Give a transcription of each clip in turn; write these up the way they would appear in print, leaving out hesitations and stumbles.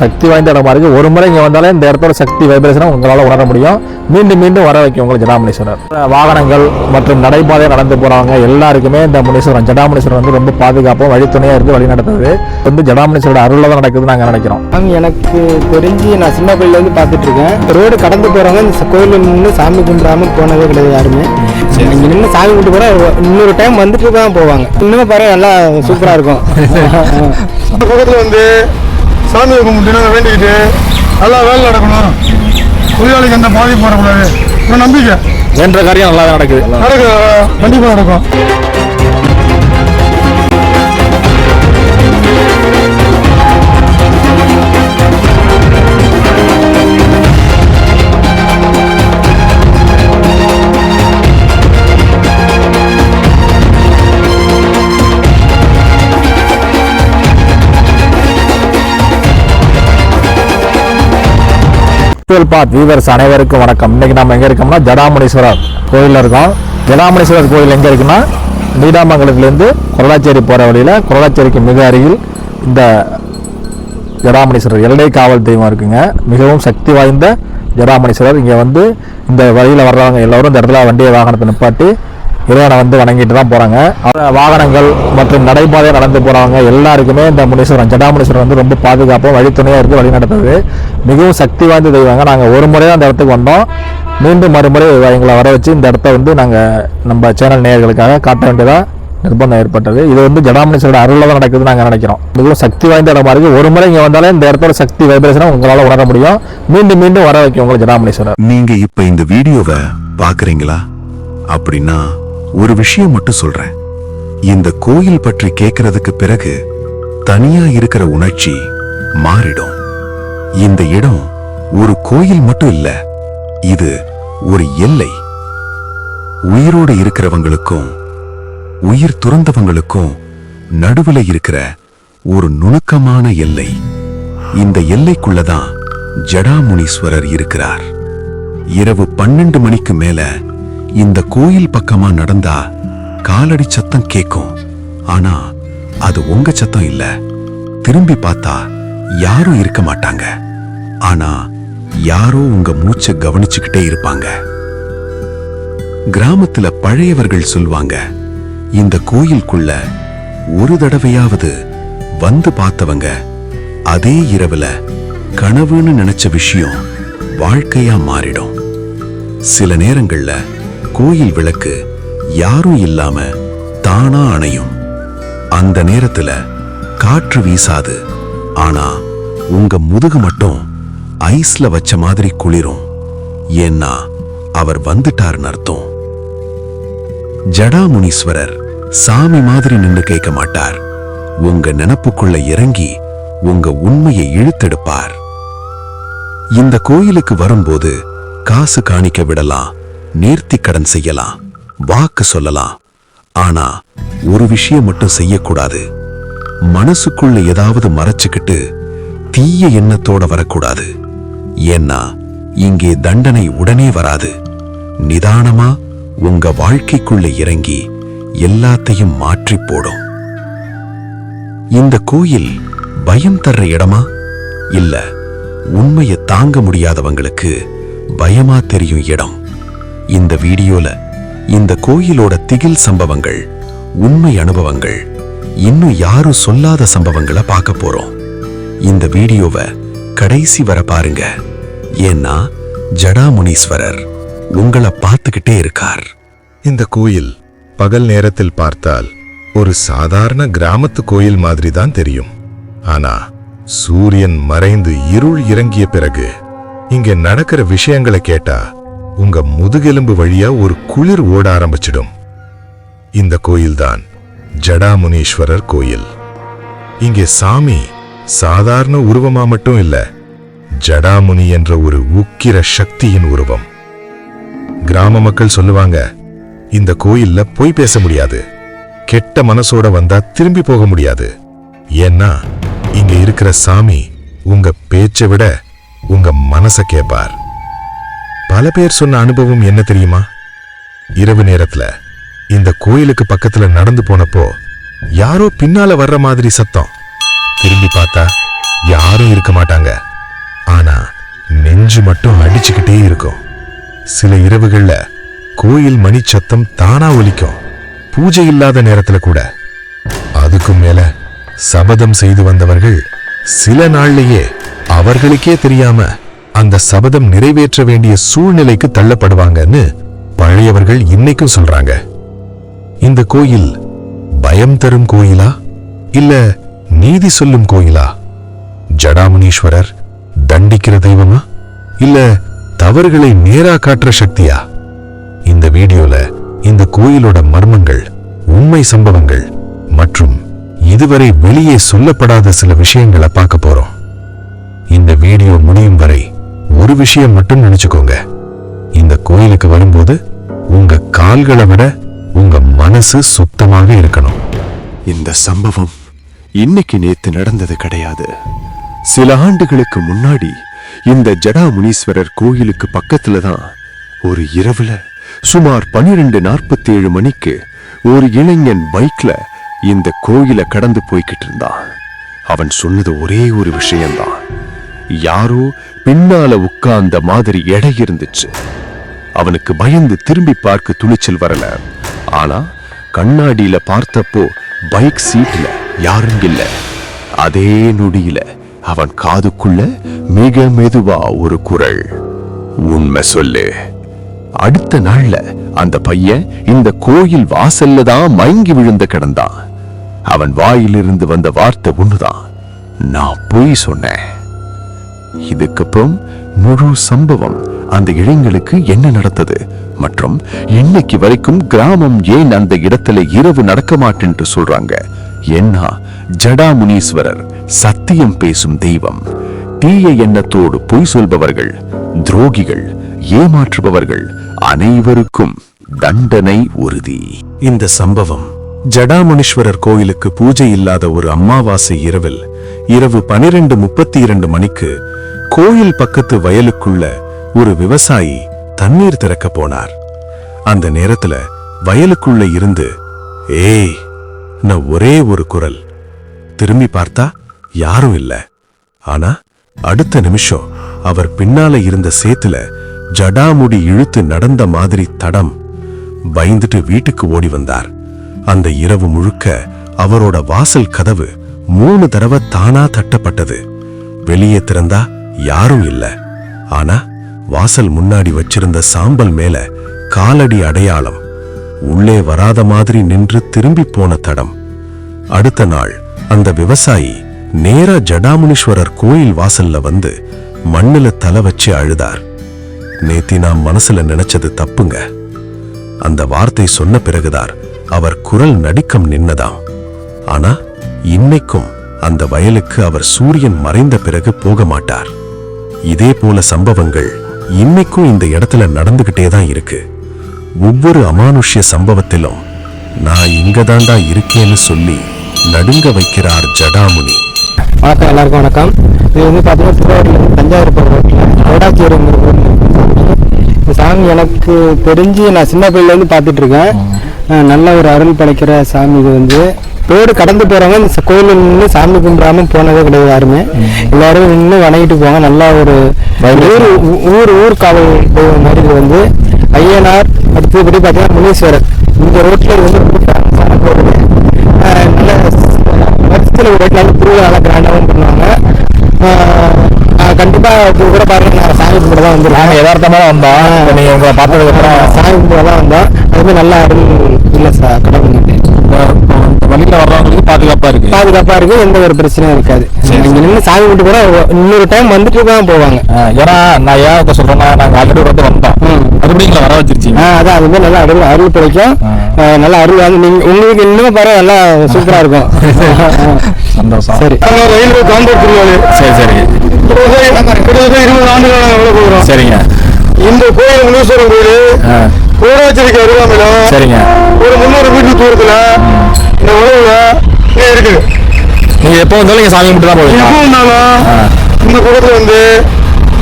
சக்தி வாய்ந்த இடமா இருக்கு. ஒரு முறை இங்கே வந்தாலே இந்த இடத்தோட சக்தி வைப்ரேஷனை உங்களால் உணர முடியும். மீண்டும் மீண்டும் வர வைக்கும் உங்களுக்கு ஜடாமுனீஸ்வரர். வாகனங்கள் மற்றும் நடைபாதையை நடந்து போறவங்க எல்லாருக்குமே இந்த முனீஸ்வரன் ஜடாமுனீஸ்வரர் வந்து ரொம்ப பாதுகாப்பும் வழித்துணையா இருந்து வழி நடத்துது. வந்து ஜடாமுனீஸ்வரோட அருள்ல தான் நடக்குதுன்னு நாங்கள் நினைக்கிறோம். எனக்கு தெரிஞ்சு நான் சின்ன கோயில இருந்து பார்த்துட்டு இருக்கேன். ரோடு கடந்து போறவங்க இந்த கோயிலில் நின்று சாமி கும்பிடாம போனதே கிடையாது யாருமே. இங்க நின்று சாமி கும்பிட்டு போற இன்னொரு டைம் வந்துட்டு தான் போவாங்க. இன்னுமே பாருங்க நல்லா சூப்பரா இருக்கும். பக்கத்தில் வந்து சாமி கும்பிட்டு வேண்டிக்கிட்டு நல்லா வேலை நடக்கணும், தொழிலாளிக்கு எந்த பாதிப்பு வரக்கூடாது, ஒரு நம்பிக்கை. என்ற காரியம் நல்லா நடக்குது, கண்டிப்பாக நடக்கும். வீவர்ஸ் அனைவருக்கும் வணக்கம். இன்னைக்கு நம்ம எங்க இருக்கோம்னா ஜடாமுனீஸ்வரர் கோயிலில் இருக்கோம். ஜடாமுனீஸ்வரர் கோயில் எங்க இருக்குன்னா நீடாமங்கலத்திலேருந்து கொரடாச்சேரி போற வழியில கொரடாச்சேரிக்கு மிக அருகில் இந்த ஜடாமுனீஸ்வரர் எல்லை காவல் தெய்வம் இருக்குங்க. மிகவும் சக்தி வாய்ந்த ஜடாமுனீஸ்வரர். இங்கே வந்து இந்த வழியில் வர்றவங்க எல்லோரும் இந்த இடத்துல வண்டியை வாகனத்தை நிப்பாட்டி இறைவனை வந்து வணங்கிட்டு தான் போகிறாங்க. வாகனங்கள் மற்றும் நடைபாதையை நடந்து போகிறவங்க எல்லாருக்குமே இந்த முனீஸ்வரன் ஜடாமுனீஸ்வரர் வந்து ரொம்ப பாதுகாப்பும் வழித்துணையாக இருந்து வழி நடத்துது. மிகவும் சக்தி வாய்ந்த தெய்வங்க. நாங்கள் ஒரு முறை அந்த இடத்துக்கு வந்தோம். மீண்டும் மறுமுறை எங்களை வர வச்சு இந்த இடத்த வந்து நாங்கள் நம்ம சேனல் நேயர்களுக்காக காட்ட வேண்டியதாக நிர்பந்தம் ஏற்பட்டது. இது வந்து ஜடாமுனீஸ்வரோட அருள்ல தான் நடக்குதுன்னு நாங்கள் நினைக்கிறோம். மிகவும் சக்தி வாய்ந்த இடமா இருக்குது. ஒரு முறை இங்கே வந்தாலே இந்த இடத்தோட சக்தி வைப்ரேஷனை உங்களால் உணர முடியும். மீண்டும் மீண்டும் வர வைக்கும் உங்களுக்கு ஜடாமுனீஸ்வரர். நீங்க இப்ப இந்த வீடியோவை பாக்குறீங்களா? அப்படின்னா ஒரு விஷயம் மட்டும் சொல்றேன். இந்த கோயில் பற்றி கேட்கறதுக்கு பிறகு தனியா இருக்கிற உணர்ச்சி மாறிடும். இந்த இடம் ஒரு கோயில் மட்டும் இல்ல, இது ஒரு எல்லை. உயிரோடு இருக்கிறவங்களுக்கும் உயிர் துறந்தவங்களுக்கும் நடுவுல இருக்கிற ஒரு நுணுக்கமான எல்லை. இந்த எல்லைக்குள்ளதான் ஜடாமுனீஸ்வரர் இருக்கிறார். இரவு 12 மணிக்கு மேல இந்த கோயில் பக்கமா நடந்தா காலடி சத்தம் கேட்கும். ஆனா அது உங்க சத்தம் இல்ல. திரும்பி பார்த்தா யாரும் இருக்க மாட்டாங்க. ஆனா யாரோ உங்க மூச்சை கவனிச்சுக்கிட்டே இருப்பாங்க. கிராமத்துல பழையவர்கள் சொல்வாங்க, இந்த கோயிலுக்குள்ள ஒரு தடவையாவது வந்து பார்த்தவங்க அதே இரவுல கனவுன்னு நினைச்ச விஷயம் வாழ்க்கையா மாறிடும். சில நேரங்கள்ல கோயில் விளக்கு யாரும் இல்லாம தானா அணையும். அந்த நேரத்துல காற்று வீசாது. ஆனா உங்க முதுகு மட்டும் ஐஸ்ல வச்ச மாதிரி குளிரும். ஏன்னா அவர் வந்துட்டார்னு அர்த்தம். ஜடாமுனீஸ்வரர் சாமி மாதிரி நின்று கேட்க மாட்டார். உங்க நினப்புக்குள்ள இறங்கி உங்க உண்மையை இழுத்தெடுப்பார். இந்த கோயிலுக்கு வரும்போது காசு காணிக்க விடலாம், நேர்த்தி கடன் செய்யலாம், வாக்கு சொல்லலாம். ஆனா ஒரு விஷயம் மட்டும் செய்யக்கூடாது. மனசுக்குள்ள ஏதாவது மறைச்சுக்கிட்டு தீய எண்ணத்தோட வரக்கூடாது. ஏன்னா இங்கே தண்டனை உடனே வராது. நிதானமா உங்க வாழ்க்கைக்குள்ள இறங்கி எல்லாத்தையும் மாற்றி போடும். இந்த கோயில் பயம் தர்ற இடமா இல்ல, உண்மையை தாங்க முடியாதவங்களுக்கு பயமா தெரியும் இடம். இந்த வீடியோல இந்த கோயிலோட திகில் சம்பவங்கள், உண்மை அனுபவங்கள், இன்னும் யாரும் சொல்லாத சம்பவங்களை பார்க்க போறோம். இந்த வீடியோவை கடைசி வர பாருங்க. ஏன்னா ஜடாமுனீஸ்வரர் உங்களை பார்த்துக்கிட்டே இருக்கார். இந்த கோயில் பகல் நேரத்தில் பார்த்தால் ஒரு சாதாரண கிராமத்து கோயில் மாதிரி தான் தெரியும். ஆனா சூரியன் மறைந்து இருள் இறங்கிய பிறகு இங்க நடக்கிற விஷயங்களை கேட்டா உங்க முதுகெலும்பு வழியா ஒரு குளிர் ஓட ஆரம்பிச்சிடும். இந்த கோயில்தான் ஜடாமுனீஸ்வரர் கோயில். இங்கே சாமி சாதாரண உருவமா மட்டும் இல்ல, ஜடாமுனி என்ற ஒரு உக்கிர சக்தியின் உருவம். கிராம மக்கள் சொல்லுவாங்க, இந்த கோயில்ல பொய் பேச முடியாது, கெட்ட மனசோட வந்தா திரும்பி போக முடியாது. ஏன்னா இங்க இருக்கிற சாமி உங்க பேச்சை விட உங்க மனச கேட்பார். பல பேர் சொன்ன அனுபவம் என்ன தெரியுமா? இரவு நேரத்துல இந்த கோயிலுக்கு பக்கத்துல நடந்து போனப்போ யாரோ பின்னால வர்ற மாதிரி சத்தம். திரும்பி பார்த்தா யாரும் இருக்க மாட்டாங்க. ஆனா நெஞ்சு மட்டும் அடிச்சுக்கிட்டே இருக்கும். சில இரவுகள்ல கோயில் மணி சத்தம் தானா ஒலிக்கும், பூஜை இல்லாத நேரத்துல கூட. அதுக்கும் மேல சபதம் செய்து வந்தவர்கள் சில நாள்லயே அவர்களுக்கே தெரியாம அந்த சபதம் நிறைவேற்ற வேண்டிய சூழ்நிலைக்கு தள்ளப்படுவாங்கன்னு பழையவர்கள் இன்னைக்கும் சொல்றாங்க. இந்த கோயில் பயம் தரும் கோயிலா இல்ல நீதி சொல்லும் கோயிலா? ஜடாமுனீஸ்வரர் தண்டிக்கிற தெய்வமா இல்ல தவறுகளை நேரா காட்டுற சக்தியா? இந்த வீடியோல இந்த கோயிலோட மர்மங்கள், உண்மை சம்பவங்கள் மற்றும் இதுவரை வெளியே சொல்லப்படாத சில விஷயங்களை பார்க்க போறோம். இந்த வீடியோ முடியும் வரை ஒரு விஷயம் மட்டும் நினைச்சுக்கோங்க. இந்த கோயிலுக்கு வரும்போது உங்க கால்களை விட உங்க மனசு சுத்தமாக இருக்கணும். இந்த சம்பவம் இன்னைக்கு நேத்து நடந்தது கிடையாது. சில ஆண்டுகளுக்கு முன்னாடி இந்த ஜடாமுனீஸ்வரர் கோயிலுக்கு பக்கத்துல தான் ஒரு இரவுல சுமார் 12:47 மணிக்கு ஒரு இளைஞன் பைக்ல இந்த கோயிலை கடந்து போய்கிட்டு இருந்தான். அவன் சொன்னது ஒரே ஒரு விஷயம்தான். யாரோ பின்னால உட்கார்ந்த மாதிரி எடை இருந்துச்சு. அவனுக்கு பயந்து திரும்பி பார்க்க துணிச்சல் வரல. ஆனா கண்ணாடியில பார்த்தப்போ பைக் சீட்ல யாரும் இல்ல. அதே நொடியில அவன் காதுக்குள்ள மிக மெதுவா ஒரு குரல், உண்மை சொல்லு. அடுத்த நாள்ல அந்த பையன் இந்த கோயில் வாசல்ல தான் மயங்கி விழுந்து கிடந்தான். அவன் வாயிலிருந்து வந்த வார்த்தை ஒண்ணுதான், நான் பொய் சொன்னேன். இதுக்கப்புறம் முழு சம்பவம், அந்த இளைஞனுக்கு என்ன நடந்தது மற்றும் இன்னைக்கு வரைக்கும் கிராமம் ஏன் அந்த இடத்துல இரவு நடக்க மாட்டேன்னு சொல்றாங்க. ஏன்னா ஜடாமுனீஸ்வரர் சத்தியம் பேசும் தெய்வம். தீய எண்ணத்தோடு பொய் சொல்பவர்கள், துரோகிகள், ஏமாற்றுபவர்கள் அனைவருக்கும் தண்டனை உறுதி. இந்த சம்பவம் ஜடாமுனீஸ்வரர் கோயிலுக்கு பூஜை இல்லாத ஒரு அமாவாசை இரவில் இரவு 12:32 மணிக்கு கோயில் பக்கத்து வயலுக்குள்ள ஒரு விவசாயி தண்ணீர் திறக்க போனார். அந்த நேரத்துல வயலுக்குள்ள இருந்து ஏய் நான் ஒரே ஒரு குரல். திரும்பி பார்த்தா யாரும் இல்ல. ஆனா அடுத்த நிமிஷம் அவர் பின்னால இருந்த சேத்துல ஜடாமுடி இழுத்து நடந்த மாதிரி தடம். பயந்துட்டு வீட்டுக்கு ஓடி வந்தார். அந்த இரவு முழுக்க அவரோட வாசல் கதவு 3 தடவை தானா தட்டப்பட்டது. வெளியே திறந்தா யாரும் இல்ல. ஆனா வாசல் முன்னாடி வச்சிருந்த சாம்பல் மேல காலடி அடையாளம், உள்ளே வராத மாதிரி நின்று திரும்பி போன தடம். அடுத்த நாள் அந்த விவசாயி நேரா ஜடாமுனீஸ்வரர் கோயில் வாசல்ல வந்து மண்ணுல தலை வச்சு அழுதார். நேத்தி நான் மனசுல நினைச்சது தப்புங்க. அந்த வார்த்தை சொன்ன பிறகுதான் அவர் குரல் நடுக்கம் நின்னதாம். ஆனா இன்னைக்கும் அந்த வயலுக்கு அவர் சூரியன் மறைந்த பிறகு போக மாட்டார். இதே போல சம்பவங்கள் இன்னைக்கும் இந்த இடத்துல நடந்துகிட்டே தான் இருக்கு. ஒவ்வொரு அமானுஷ்ய சம்பவத்திலும் நான் இங்கதாண்டா இருக்கேன்னு சொல்லி நடுங்க வைக்கிறார் ஜடாமுனி. வணக்கம், எல்லாருக்கும் வணக்கம். இது வந்து பார்த்தீங்கன்னா திருவாரூர்லேருந்து தஞ்சாவூர் போகிற ரோட்டில் கோடாச்சேரிங்கிற ஊரில் இந்த சாமி எனக்கு தெரிஞ்சு நான் சின்ன பிள்ளைலேருந்து பார்த்துட்டு இருக்கேன். நல்ல ஒரு அருள் படைக்கிற சாமி. இது வந்து ரோடு கடந்து போகிறவங்க இந்த கோயிலில் நின்று சாமி கும்பிடாம போனதே கிடையாது யாருமே. எல்லாரும் நின்று வணங்கிட்டு போவாங்க. நல்லா ஒரு ஊர் காவல் தெய்வம் மாதிரி. இது வந்து ஐயனார், அடுத்தபடி பார்த்தீங்கன்னா முனீஸ்வரர். இந்த ரோட்டில் இது வந்து ரொம்ப ஃபேமஸான கோவில். நல்ல வருஷத்தில் ஒரு ரோட்டில் திருவிழா நல்லா கிராண்டாகவும் பண்ணுவாங்க. கண்டிப்பாக கூட பாருங்க, நான் சாமி கும்பிட தான் வந்து நாங்கள் யதார்த்தமாக தான் வந்தோம். நீங்கள் உங்களை பார்த்ததுக்கப்புறம் சாமி கும்பிட தான் வந்தோம். அதுமாதிரி நல்லா அருள் இல்லை சார் கடவுள். வழியில் வர்றவங்களுக்கு பாதுகாப்பாக இருக்கு. எந்த ஒரு பிரச்சனையும் இருக்காது. இங்கே நின்று சாமி கும்பிட்டு கூட இன்னொரு டைம் வந்துட்டு தான் போவாங்க. ஏன்னா நான் ஏன் சொல்றேன்னா, நாங்கள் ஆல்ரெடி வந்து வந்தோம், மறுபடியும் வர வச்சிருச்சீங்க. அதான் அதுமாதிரி நல்லா அருள் கிடைக்கும். நல்லா அருள் வந்து நீங்க உங்களுக்கு இன்னும் பாரு நல்லா சூப்பரா இருக்கும். சந்தோஷம். சரி, ரயில்வே காம்பவுண்ட் திருவாரூர். சரி கிட்டத்தட்ட 20 ஆண்டுகளாக நாங்கள் உள்ள போகிறோம். சரிங்க. இந்த கோயில் முனீஸ்வரன் கோயில் கோடாச்சேரிக்கு அருகாமையில சரிங்க ஒரு 300 மீட்டர் தூரத்துல இந்த உறவுல இருக்குது. நீங்க எப்போ வந்தாலும் நீங்க சாமி கும்பிட்டு தான் போவீங்க. எப்போ வந்தாலும் இந்த குளத்துல வந்து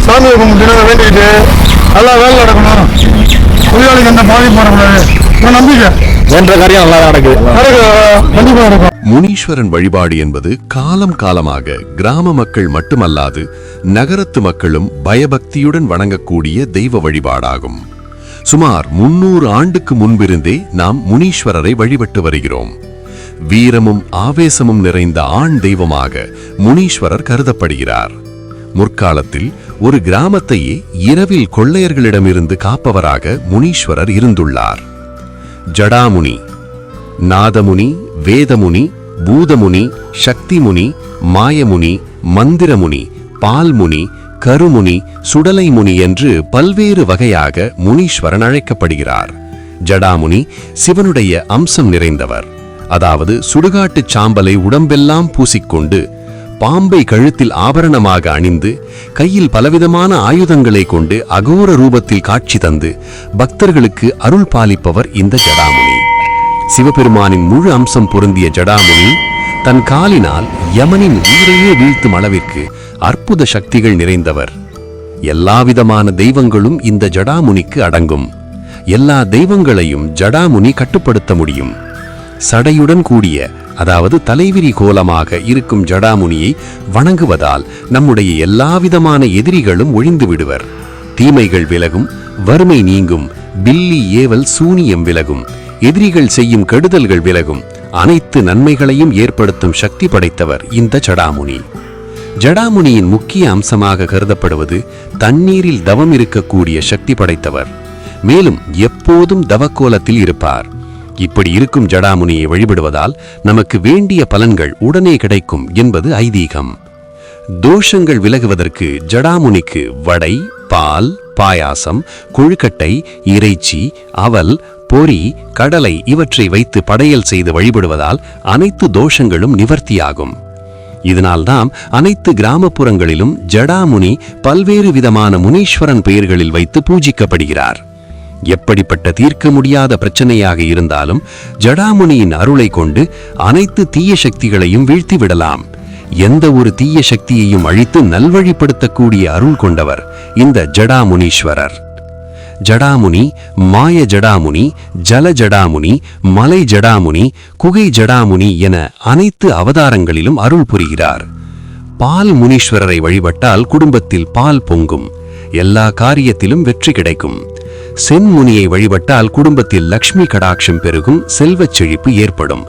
சாமி கும்பிட்டு வேண்டிக்கிட்டு நல்லா வேலை நடக்கணும், தொழிலாளிக்கு எந்த பாதிப்பு வரக்கூடாது, நம்பிக்கை வேண்ட காரியம் நல்லா நடக்குது. கண்டிப்பா நடக்கும். முனீஸ்வரன் வழிபாடு என்பது காலம் காலமாக கிராம மக்கள் மட்டுமல்லாது நகரத்து மக்களும் பயபக்தியுடன் வணங்கக்கூடிய தெய்வ வழிபாடாகும். சுமார் 300 ஆண்டுக்கு முன்பிருந்தே நாம் முனீஸ்வரரை வழிபட்டு வருகிறோம். வீரமும் ஆவேசமும் நிறைந்த ஆண் தெய்வமாக முனீஸ்வரர் கருதப்படுகிறார். முற்காலத்தில் ஒரு கிராமத்தையே இரவில் கொள்ளையர்களிடமிருந்து காப்பவராக முனீஸ்வரர் இருந்துள்ளார். ஜடாமுனி, நாதமுனி, வேதமுனி, பூதமுனி, சக்திமுனி, மாயமுனி, மந்திரமுனி, பால்முனி, கருமுனி, சுடலைமுனி என்று பல்வேறு வகையாக முனீஸ்வரன் அழைக்கப்படுகிறார். ஜடாமுனி சிவனுடைய அம்சம் நிறைந்தவர். அதாவது சுடுகாட்டுச் சாம்பலை உடம்பெல்லாம் பூசிக்கொண்டு, பாம்பை கழுத்தில் ஆபரணமாக அணிந்து, கையில் பலவிதமான ஆயுதங்களை கொண்டு அகோர ரூபத்தில் காட்சி தந்து பக்தர்களுக்கு அருள் பாலிப்பவர் இந்த ஜடாமுனி. சிவபெருமானின் முழு அம்சம் பொருந்திய ஜடாமுனி தன் காலினால் யமனின் உயிரையே வீழ்த்தும் அளவிற்கு அற்புத சக்திகள் நிறைந்தவர். எல்லாவிதமான தெய்வங்களும் இந்த ஜடாமுனிக்கு அடங்கும். எல்லா தெய்வங்களையும் ஜடாமுனி கட்டுப்படுத்த முடியும். சடையுடன் கூடிய, அதாவது தலைவிரி கோலமாக இருக்கும் ஜடாமுனியை வணங்குவதால் நம்முடைய எல்லாவிதமான எதிரிகளும் ஒழிந்து விடுவர். தீமைகள் விலகும், வறுமை நீங்கும், பில்லி ஏவல் சூனியம் விலகும், எதிரிகள் செய்யும் கெடுதல்கள் விலகும், அனைத்து நன்மைகளையும் ஏற்படுத்தும் சக்தி படைத்தவர் இந்த ஜடாமுனி. ஜடாமுனியின் முக்கிய அம்சமாக கருதப்படுவது தண்ணீரில் தவம் இருக்கக்கூடிய சக்தி படைத்தவர். மேலும் எப்போதும் தவக்கோலத்தில் இருப்பார். இப்படி இருக்கும் ஜடாமுனியை வழிபடுவதால் நமக்கு வேண்டிய பலன்கள் உடனே கிடைக்கும் என்பது ஐதீகம். தோஷங்கள் விலகுவதற்கு ஜடாமுனிக்கு வடை, பால், பாயாசம், கொழுக்கட்டை, இறைச்சி, அவல், பொரி, கடலை இவற்றை வைத்து படையல் செய்து வழிபடுவதால் அனைத்து தோஷங்களும் நிவர்த்தியாகும். இதனால் நாம் அனைத்து கிராமப்புறங்களிலும் ஜடாமுனி பல்வேறு விதமான முனீஸ்வரன் பெயர்களில் வைத்து பூஜிக்கப்படுகிறார். எப்படிப்பட்ட தீர்க்க முடியாத பிரச்சனையாக இருந்தாலும் ஜடாமுனியின் அருளை கொண்டு அனைத்து தீய சக்திகளையும் வீழ்த்தி விடலாம். எந்த ஒரு தீய சக்தியையும் அழித்து நல்வழிப்படுத்தக்கூடிய அருள் கொண்டவர் இந்த ஜடாமுனீஸ்வரர். ஜடாமுனி, மாய ஜடாமுனி, ஜல ஜடாமுனி, மலை ஜடாமுனி, குகை ஜடாமுனி என அனைத்து அவதாரங்களிலும் அருள் புரிகிறார். பால் முனீஸ்வரரை வழிபட்டால் குடும்பத்தில் பால் பொங்கும், எல்லா காரியத்திலும் வெற்றி கிடைக்கும். சென்முனியை வழிபட்டால் குடும்பத்தில் லக்ஷ்மி கடாட்சம் பெருகும், செல்வச் செழிப்பு ஏற்படும்.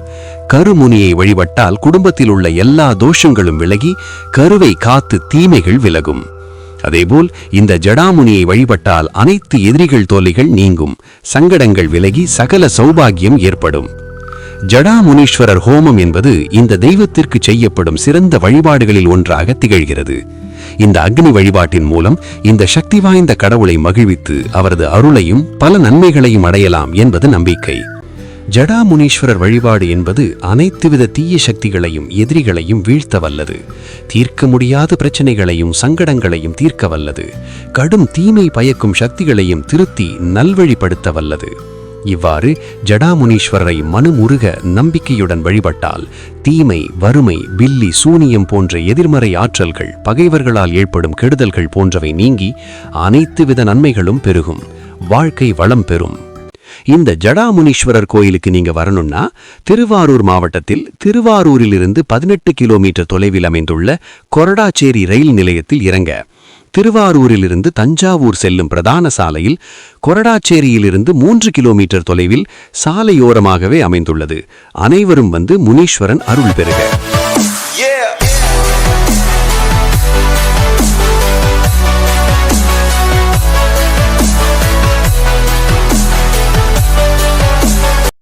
கருமுனியை வழிபட்டால் குடும்பத்தில் உள்ள எல்லா தோஷங்களும் விலகி கருவை காத்து தீமைகள் விலகும். அதேபோல் இந்த ஜடாமுனியை வழிபட்டால் அனைத்து எதிரிகள் தொல்லைகள் நீங்கும், சங்கடங்கள் விலகி சகல சௌபாகியம் ஏற்படும். ஜடாமுனீஸ்வரர் ஹோமம் என்பது இந்த தெய்வத்திற்கு செய்யப்படும் சிறந்த வழிபாடுகளில் ஒன்றாக திகழ்கிறது. இந்த அக்னி வழிபாட்டின் மூலம் இந்த சக்தி வாய்ந்த கடவுளை மகிழ்வித்து அவரது அருளையும் பல நன்மைகளையும் அடையலாம் என்பது நம்பிக்கை. ஜடாமுனீஸ்வரர் வழிபாடு என்பது அனைத்து வித தீய சக்திகளையும் எதிரிகளையும் வீழ்த்த வல்லது. தீர்க்க முடியாத பிரச்சனைகளையும் சங்கடங்களையும் தீர்க்க வல்லது. கடும் தீமை பயக்கும் சக்திகளையும் திருத்தி நல்வழிப்படுத்த வல்லது. இவ்வாறு ஜடாமுனீஸ்வரரை மனுமுருக நம்பிக்கையுடன் வழிபட்டால் தீமை, வறுமை, பில்லி, சூனியம் போன்ற எதிர்மறை ஆற்றல்கள், பகைவர்களால் ஏற்படும் கெடுதல்கள் போன்றவை நீங்கி அனைத்து வித நன்மைகளும் பெருகும், வாழ்க்கை வளம் பெறும். இந்த ஜடாமுனீஸ்வரர் கோயிலுக்கு நீங்க வரணும்னா திருவாரூர் மாவட்டத்தில் திருவாரூரிலிருந்து 18 கிலோமீட்டர் தொலைவில் அமைந்துள்ள கொரடாச்சேரி ரயில் நிலையத்தில் இறங்க, திருவாரூரிலிருந்து தஞ்சாவூர் செல்லும் பிரதான சாலையில் கொரடாச்சேரியிலிருந்து 3 கிலோமீட்டர் தொலைவில் சாலையோரமாகவே அமைந்துள்ளது. அனைவரும் வந்து முனீஸ்வரன் அருள் பெறுக.